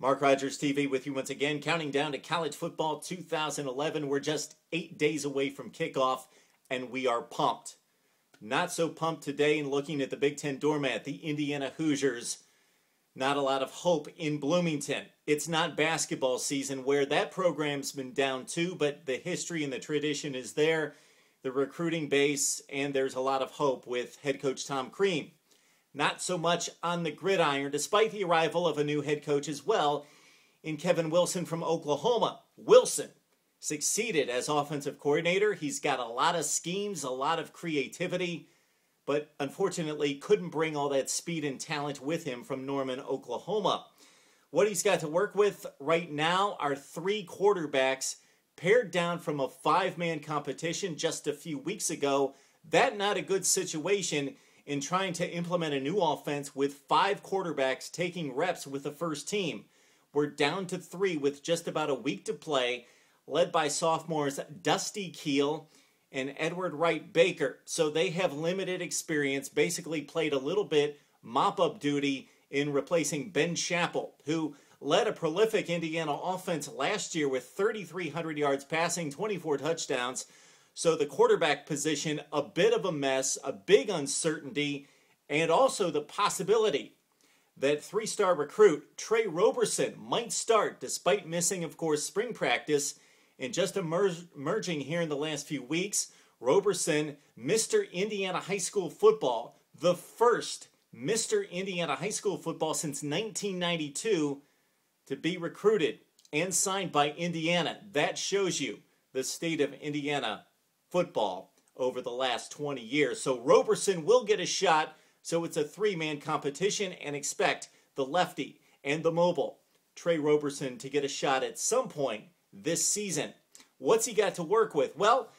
Mark Rogers TV with you once again, counting down to college football 2011. We're just 8 days away from kickoff, and we are pumped. Not so pumped today in looking at the Big Ten doormat, the Indiana Hoosiers. Not a lot of hope in Bloomington. It's not basketball season where that program's been down too, but the history and the tradition is there, the recruiting base, and there's a lot of hope with head coach Tom Crean. Not so much on the gridiron, despite the arrival of a new head coach as well in Kevin Wilson from Oklahoma. Wilson succeeded as offensive coordinator. He's got a lot of schemes, a lot of creativity, but unfortunately couldn't bring all that speed and talent with him from Norman, Oklahoma. What he's got to work with right now are 3 quarterbacks pared down from a 5-man competition just a few weeks ago. That's not a good situation in trying to implement a new offense with 5 quarterbacks taking reps with the first team. We're down to 3 with just about a week to play, led by sophomores Dusty Keel and Edward Wright Baker. So they have limited experience, basically played a little bit mop-up duty in replacing Ben Chappell, who led a prolific Indiana offense last year with 3,300 yards passing, 24 touchdowns. So the quarterback position, a bit of a mess, a big uncertainty, and also the possibility that 3-star recruit Trey Roberson might start, despite missing, of course, spring practice and just emerging here in the last few weeks. Roberson, Mr. Indiana High School football, the first Mr. Indiana High School football since 1992 to be recruited and signed by Indiana. That shows you the state of Indiana football over the last 20 years. So Roberson will get a shot. So it's a 3-man competition, and expect the lefty and the mobile Trey Roberson to get a shot at some point this season. What's he got to work with? Well,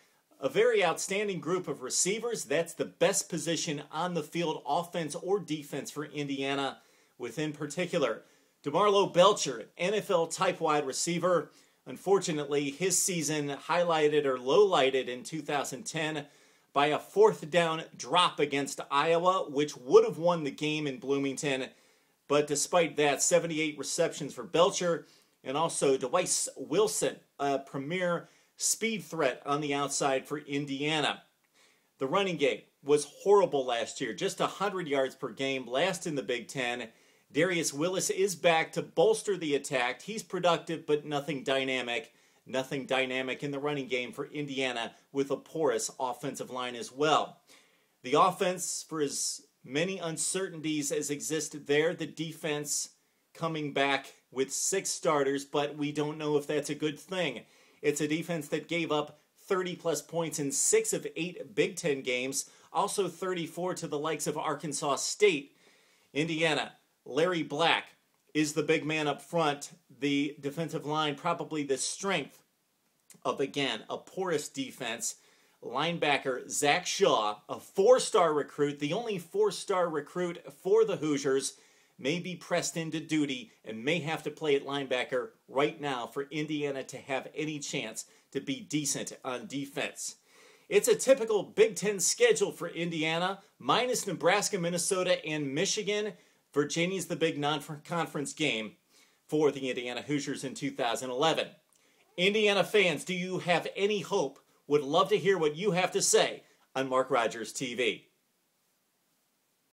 a very outstanding group of receivers. That's the best position on the field, offense or defense, for Indiana, with in particular DeMarlo Belcher, NFL-type wide receiver. Unfortunately, his season highlighted or lowlighted in 2010 by a 4th down drop against Iowa, which would have won the game in Bloomington. But despite that, 78 receptions for Belcher, and also Dwight Wilson, a premier speed threat on the outside for Indiana. The running game was horrible last year, just 100 yards per game, last in the Big Ten. Darius Willis is back to bolster the attack. He's productive, but nothing dynamic. Nothing dynamic in the running game for Indiana, with a porous offensive line as well. The offense, for as many uncertainties as exist there, the defense coming back with 6 starters, but we don't know if that's a good thing. It's a defense that gave up 30-plus points in 6 of 8 Big Ten games, also 34 to the likes of Arkansas State. Indiana, Larry Black is the big man up front. The defensive line, probably the strength of, again, a porous defense. Linebacker Zach Shaw, a 4-star recruit, the only 4-star recruit for the Hoosiers, may be pressed into duty and may have to play at linebacker right now for Indiana to have any chance to be decent on defense. It's a typical Big Ten schedule for Indiana, minus Nebraska, Minnesota, and Michigan. Virginia's the big non-conference game for the Indiana Hoosiers in 2011. Indiana fans, do you have any hope? Would love to hear what you have to say on Mark Rogers TV.